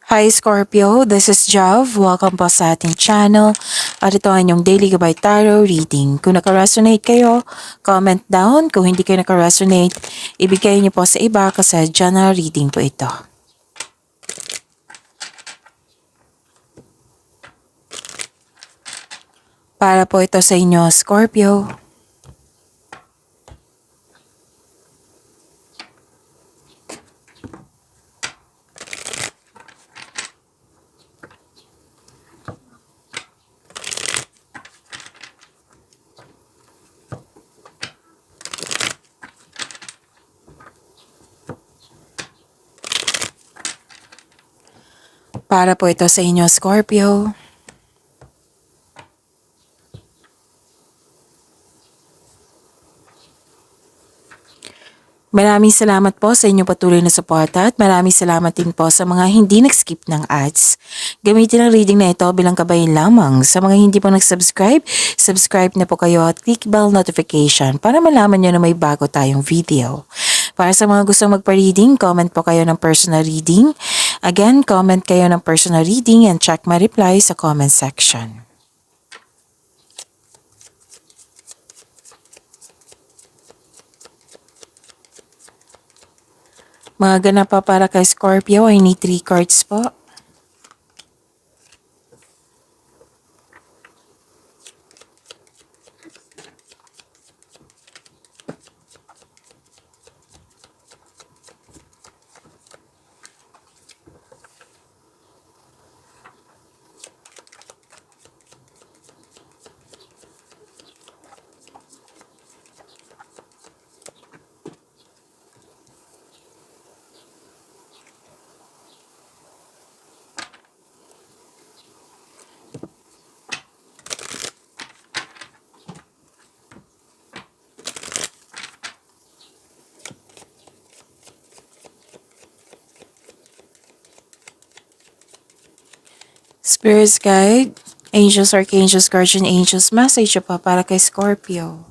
Hi Scorpio, this is Jav. Welcome po sa ating channel. At ito ang inyong Daily Gabay Tarot reading. Kung naka-resonate kayo, comment down. Kung hindi kayo naka-resonate, ibigay niyo po sa iba kasi general reading po ito. Para po ito sa inyo, Scorpio. Para po ito sa inyo, Scorpio. Maraming salamat po sa inyong patuloy na suporta at maraming salamat din po sa mga hindi nag-skip ng ads. Gamitin ang reading na ito bilang kabayan lamang. Sa mga hindi pa nag-subscribe, subscribe na po kayo at click bell notification para malaman nyo na may bago tayong video. Para sa mga gustong magpa-reading, comment po kayo ng personal reading. Again, comment kayo ng personal reading and check my reply sa comment section. Mga ganap pa para kay Scorpio, I need 3 cards po. Spirits Guide, Angels, Archangels, Guardian Angels, message pa para kay Scorpio.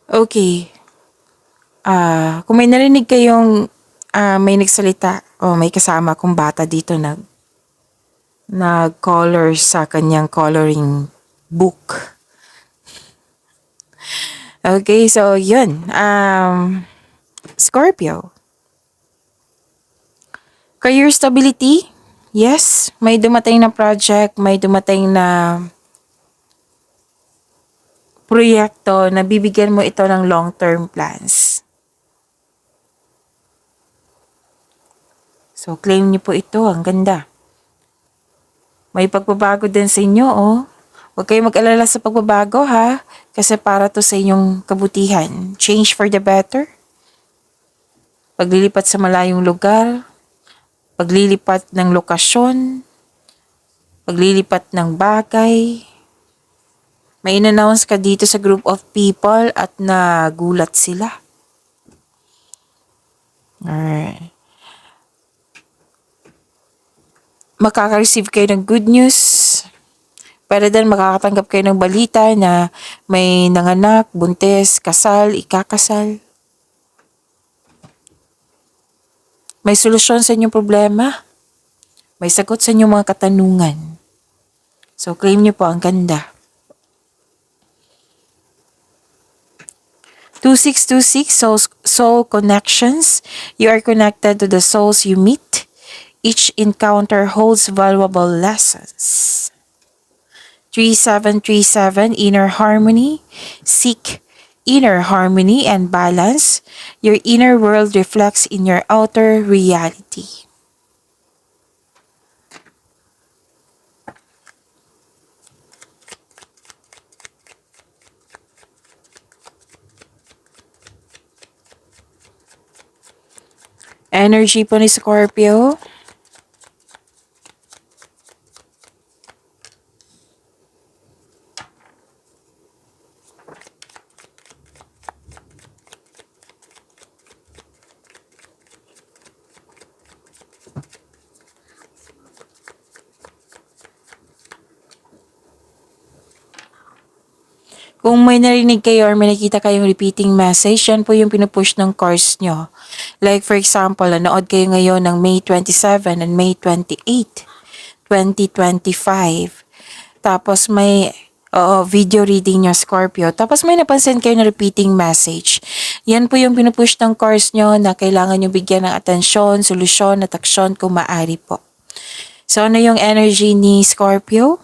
Okay. Kung may narinig kayong may nagsalita o may kasama kong bata dito nag-color sa kanyang coloring book. Okay, so yun. Scorpio. Career stability? Yes, may dumating na project, may dumating na proyekto na bibigyan mo ito ng long-term plans. So, claim niyo po ito. Ang ganda. May pagbabago din sa inyo, oh. Huwag kayong mag-alala sa pagbabago, ha? Kasi para to sa inyong kabutihan. Change for the better. Paglilipat sa malayong lugar. Paglilipat ng lokasyon. Paglilipat ng bagay. May in-announce ka dito sa group of people at nagulat sila. Alright. Makaka-receive kayo ng good news. Para din makakatanggap kayo ng balita na may nanganak, buntis, kasal, ikakasal. May solusyon sa inyong problema. May sagot sa inyong mga katanungan. So, claim niyo po, ang ganda. 2626 soul connections. You are connected to the souls you meet. Each encounter holds valuable lessons. 3737 inner harmony. Seek inner harmony and balance. Your inner world reflects in your outer reality. Energy po ni Scorpio. Kung may narinig kayo or may nakita kayong repeating message, yan po yung pinupush ng cards nyo. Like for example, nanood kayo ngayon ng May 27 and May 28, 2025. Tapos may video reading nyo, Scorpio. Tapos may napansin kayo na repeating message. Yan po yung pinupush ng cards nyo na kailangan nyo bigyan ng atensyon, solusyon at aksyon kung maaari po. So ano yung energy ni Scorpio?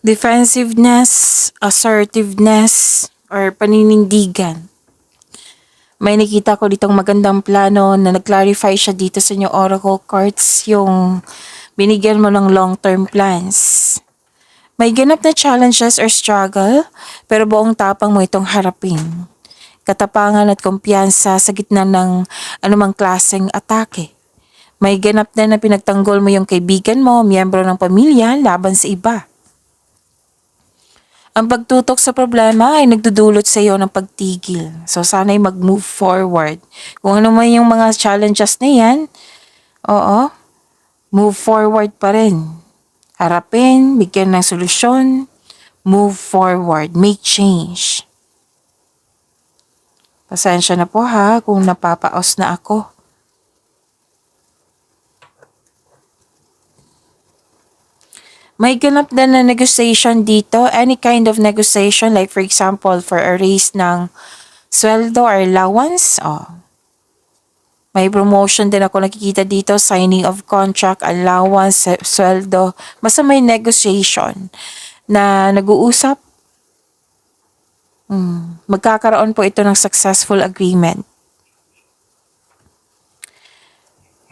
Defensiveness, assertiveness, or paninindigan. May nakita ko ditong magandang plano na nag-clarify siya dito sa inyong oracle cards, yung binigyan mo ng long-term plans. May ganap na challenges or struggle, pero buong tapang mo itong harapin. Katapangan at kumpiyansa sa gitna ng anumang klaseng atake. May ganap na pinagtanggol mo yung kaibigan mo, miyembro ng pamilya, laban sa iba. Ang pagtutok sa problema ay nagdudulot sa iyo ng pagtigil. So sana'y mag-move forward. Kung ano man yung mga challenges na yan, move forward pa rin. Harapin, bigyan ng solusyon, move forward, make change. Pasensya na po ha kung napapaos na ako. May ganap din na negotiation dito, any kind of negotiation, like for example, for a raise ng sweldo or allowance. May promotion din ako nakikita dito, signing of contract, allowance, sweldo. Basta may negotiation na nag-uusap. Magkakaroon po ito ng successful agreement.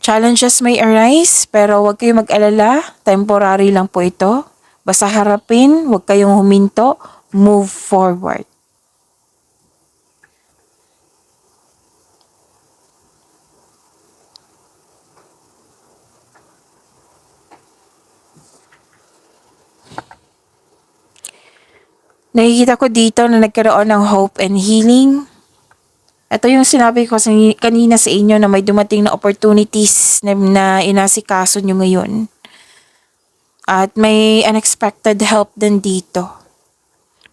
Challenges may arise, pero huwag kayong mag-alala. Temporary lang po ito. Basta harapin, huwag kayong huminto, move forward. Nakikita ko dito na nagkaroon ng hope and healing. Ito yung sinabi ko kanina sa inyo na may dumating na opportunities na inasikaso nyo ngayon. At may unexpected help din dito.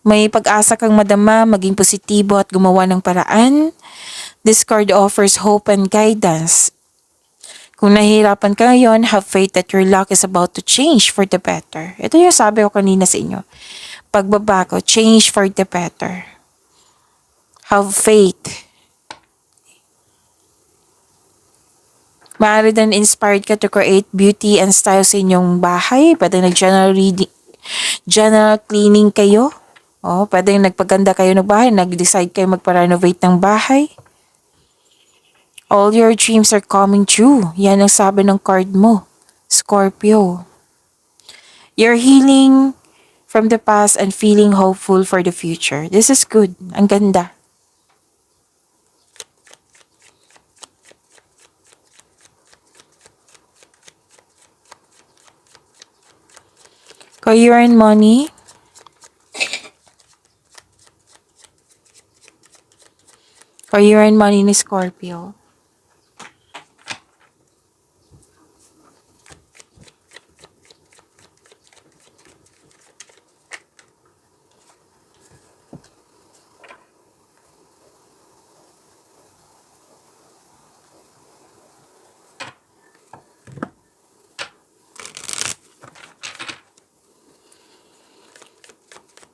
May pag-asa kang madama, maging positibo at gumawa ng paraan. This card offers hope and guidance. Kung nahihirapan ka ngayon, have faith that your luck is about to change for the better. Ito yung sabi ko kanina sa inyo. Pagbabago, change for the better. Have faith. Maaari din inspired ka to create beauty and style sa inyong bahay. Pwede general cleaning kayo. Pwede nagpaganda kayo ng bahay. Nag-decide kayo magpa-renovate ng bahay. All your dreams are coming true. Yan ang sabi ng card mo, Scorpio. You're healing from the past and feeling hopeful for the future. This is good. Ang ganda. Career and money. Career and money ni Scorpio.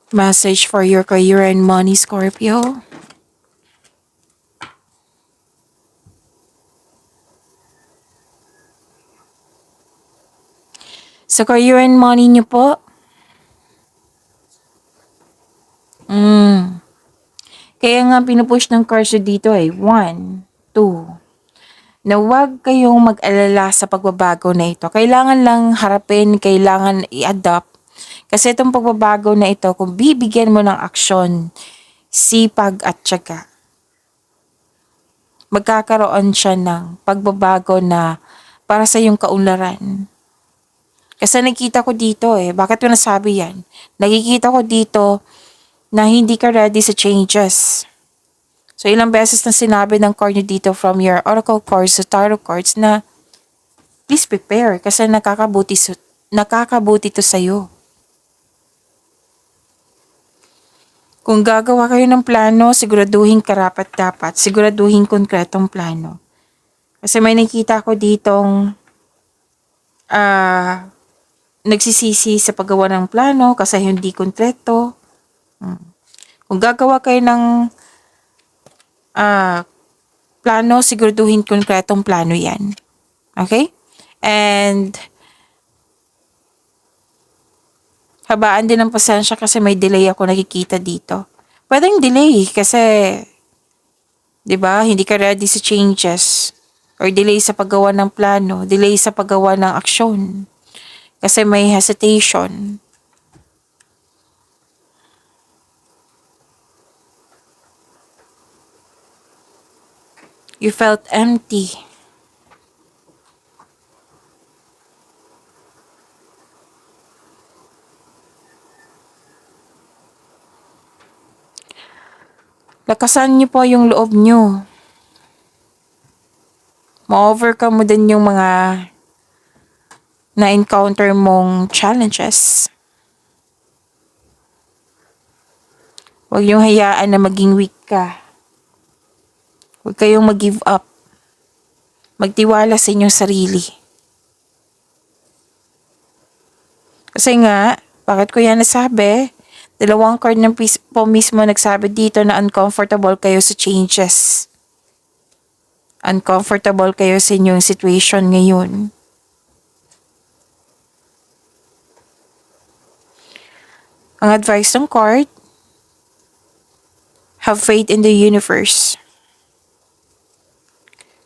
Message for your career and money, Scorpio. Sa career and money niyo po, kaya nga pinupush ng cards dito 1, 2, na huwag kayong mag-alala sa pagbabago na ito. Kailangan lang harapin, kailangan i-adapt. Kasi itong pagbabago na ito, kung bibigyan mo ng aksyon, sipag at tiyaga, magkakaroon siya ng pagbabago na para sa iyong kaunlaran. Kasi nakikita ko dito bakit ko nasabi yan? Nakikita ko dito na hindi ka ready sa changes. So ilang beses na sinabi ng card nyo dito from your oracle cards to tarot cards na please prepare kasi nakakabuti nakakabuti to sa'yo. Kung gagawa kayo ng plano, siguraduhin karapat-dapat, siguraduhin konkretong plano. Kasi may nakita ko ditong nagsisisi sa paggawa ng plano kasi hindi konkreto. Kung gagawa kayo ng plano, siguraduhin konkretong plano yan. Okay? And habaan din ng pasensya kasi may delay ako nakikita dito. Pwedeng delay kasi, di ba, hindi ka ready sa changes. Or delay sa paggawa ng plano, delay sa paggawa ng aksyon. Kasi may hesitation. You felt empty. Lakasan niyo po yung loob niyo. Ma-overcome mo din yung mga na-encounter mong challenges. Huwag niyong hayaan na maging weak ka. Huwag kayong mag-give up. Magtiwala sa inyong sarili. Kasi nga, bakit ko yan nasabi? Dalawang card ng po mismo nagsabi dito na uncomfortable kayo sa changes. Uncomfortable kayo sa inyong situation ngayon. Ang advice ng card, have faith in the universe.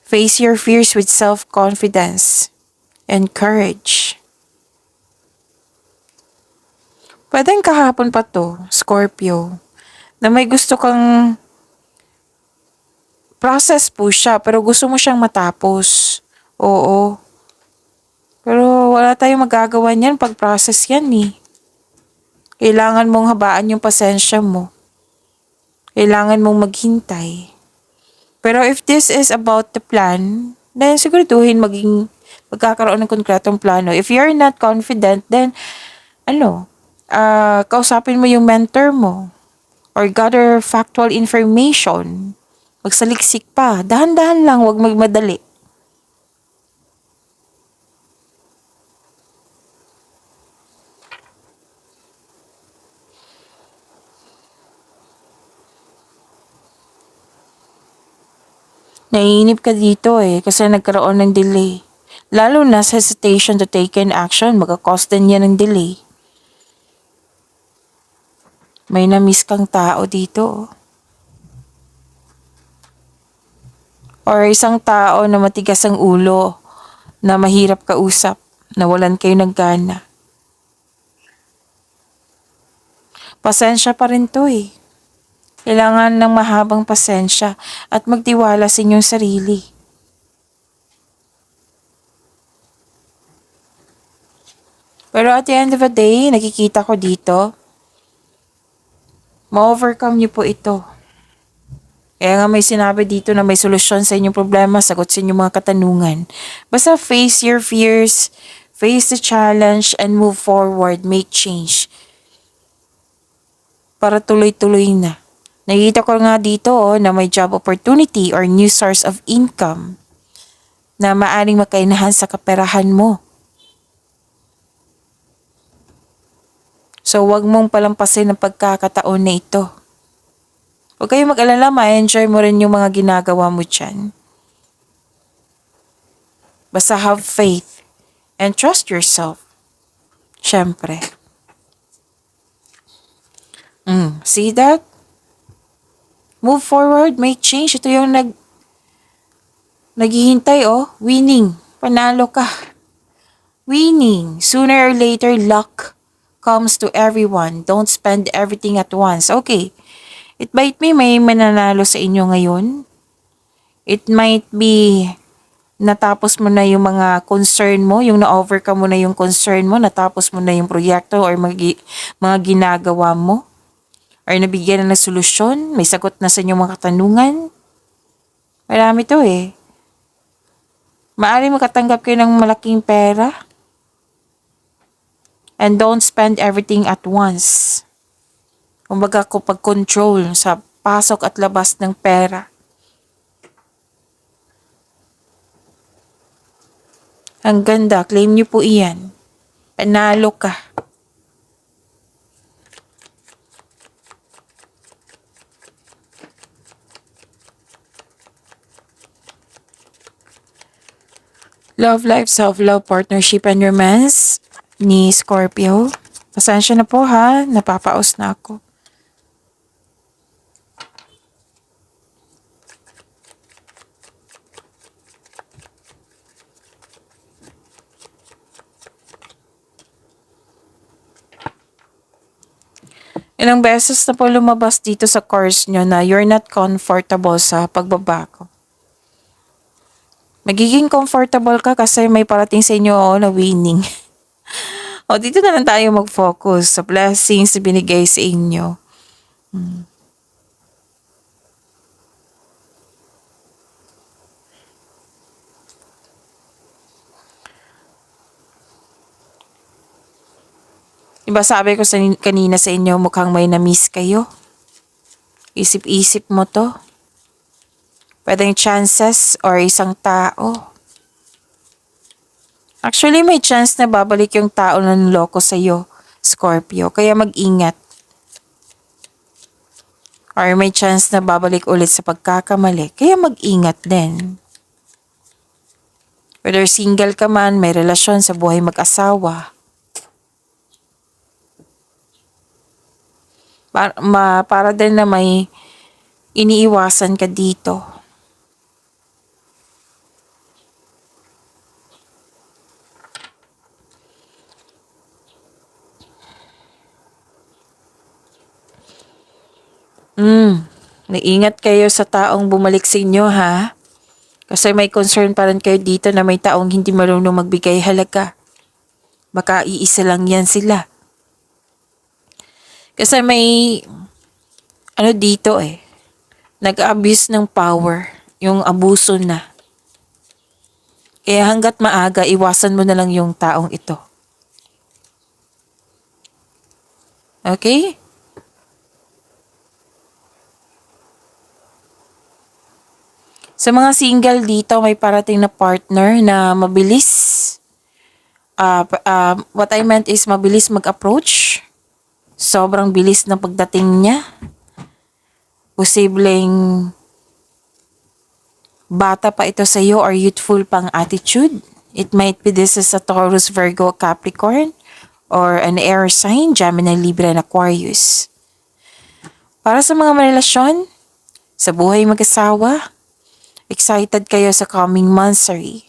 Face your fears with self-confidence and courage. Pwedeng kahapon pa to, Scorpio, na may gusto kang process po siya, pero gusto mo siyang matapos. Oo. Pero wala tayong magagawa niyan pag process yan eh. Kailangan mong habaan yung pasensya mo. Kailangan mong maghintay. Pero if this is about the plan, then siguraduhin magkakaroon ng konkretong plano. If you're not confident, then kausapin mo yung mentor mo or gather factual information. Magsaliksik pa. Dahan-dahan lang, huwag magmadali. Naiinip ka dito kasi nagkaroon ng delay. Lalo na sa hesitation to take in action, magkakos din yan ng delay. May na-miss kang tao dito. Or isang tao na matigas ang ulo, na mahirap kausap, nawalan kayo ng gana. Pasensya pa rin to eh. Kailangan ng mahabang pasensya at magtiwala sa inyong sarili. Pero at the end of the day, nakikita ko dito, ma-overcome niyo po ito. Kaya nga may sinabi dito na may solusyon sa inyong problema, sagot sa inyong mga katanungan. Basta face your fears, face the challenge, and move forward, make change. Para tuloy-tuloy na. Nakikita ko nga dito na may job opportunity or new source of income na maaring makainahan sa kaperahan mo. So wag mong palampasin ang pagkakataon na ito. Huwag kayong mag-alala, ma-enjoy mo rin yung mga ginagawa mo dyan. Basta have faith and trust yourself. Siyempre. See that? Move forward, make change. Ito yung naghihintay winning. Panalo ka. Winning. Sooner or later, luck comes to everyone. Don't spend everything at once. Okay. It might be may mananalo sa inyo ngayon. It might be natapos mo na yung mga concern mo, yung na-overcome mo na yung concern mo, natapos mo na yung proyekto or mga ginagawa mo. Or nabigyan na ng solusyon, may sagot na sa inyong mga katanungan. Marami to eh. Maaari makatanggap kayo ng malaking pera. And don't spend everything at once. Kumbaga kapag control sa pasok at labas ng pera. Ang ganda, claim niyo po iyan. Panalo ka. Love life, self-love, partnership, and romance ni Scorpio. Pasensya na po ha, napapaos na ako. Ilang beses na po lumabas dito sa course nyo na you're not comfortable sa pagbabago. Magiging comfortable ka kasi may parating sa inyo na winning. O dito na lang tayo mag-focus sa blessings na binigay sa inyo. Diba sabi ko kanina sa inyo mukhang may na-miss kayo? Isip-isip mo to. Pwedeng chances or isang tao. Actually, may chance na babalik yung tao na niloko sa'yo, Scorpio. Kaya mag-ingat. Or may chance na babalik ulit sa pagkakamali. Kaya mag-ingat din. Whether single ka man, may relasyon sa buhay mag-asawa. Para din na may iniiwasan ka dito. Naingat kayo sa taong bumalik sa inyo ha. Kasi may concern pa rin kayo dito na may taong hindi marunong magbigay halaga. Baka iisa lang yan sila. Kasi may dito nag-abuse ng power. Yung abuso na. Kaya hanggat maaga, iwasan mo na lang yung taong ito. Okay? Sa mga single dito, may parating na partner na mabilis. What I meant is mabilis mag-approach. Sobrang bilis ng pagdating niya. Posibleng bata pa ito sa iyo or youthful pang attitude. It might be this is a Taurus, Virgo, Capricorn, or an air sign, Gemini, Libra, and Aquarius. Para sa mga relasyon, sa buhay mag-asawa, excited kayo sa coming monthsary.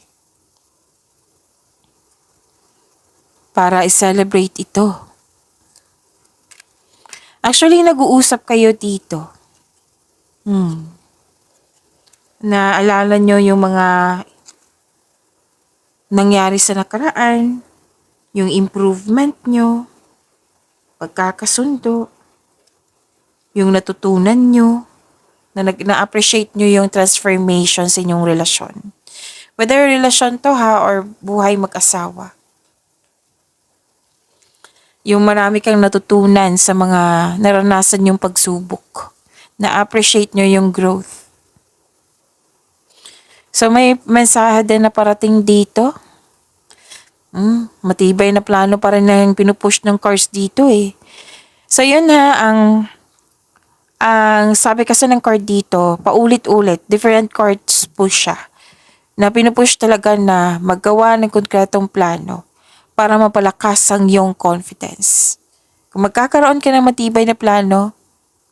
Para i-celebrate ito. Actually, nag-uusap kayo dito. Naalala nyo yung mga nangyari sa nakaraan, yung improvement nyo, pagkakasundo, yung natutunan nyo, na-appreciate nyo yung transformation sa inyong relasyon. Whether relasyon to ha or buhay mag-asawa. Yung marami kang natutunan sa mga naranasan yung pagsubok. Na-appreciate nyo yung growth. So may mensahe din na parating dito. Matibay na plano pa rin na yung pinupush ng cards dito So yun ha, ang sabi kasi ng card dito, paulit-ulit, different cards po siya. Na pinupush talaga na maggawa ng konkretong plano para mapalakas ang iyong confidence. Kung magkakaroon ka ng matibay na plano,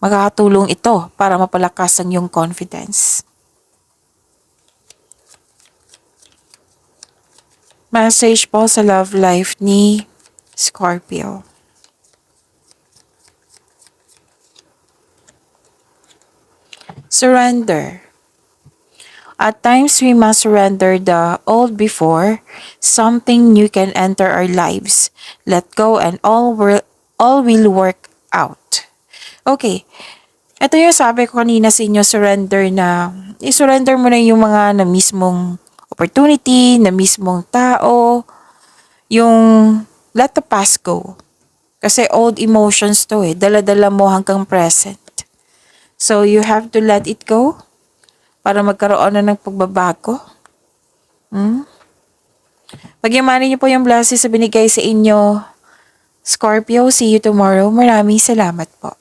makakatulong ito para mapalakas ang iyong confidence. Message po sa love life ni Scorpio. Surrender. At times, we must surrender the old before something new can enter our lives. Let go and all will work out. Okay. Ito yung sabi ko kanina sa inyo, surrender na. I-surrender mo na yung mga na mismong opportunity, na mismong tao, yung let the past go. Kasi old emotions to eh. Dala-dala mo hanggang present. So, you have to let it go para magkaroon na ng pagbabago. Pagyamanin niyo po yung blessings sa binigay sa inyo. Scorpio, see you tomorrow. Maraming salamat po.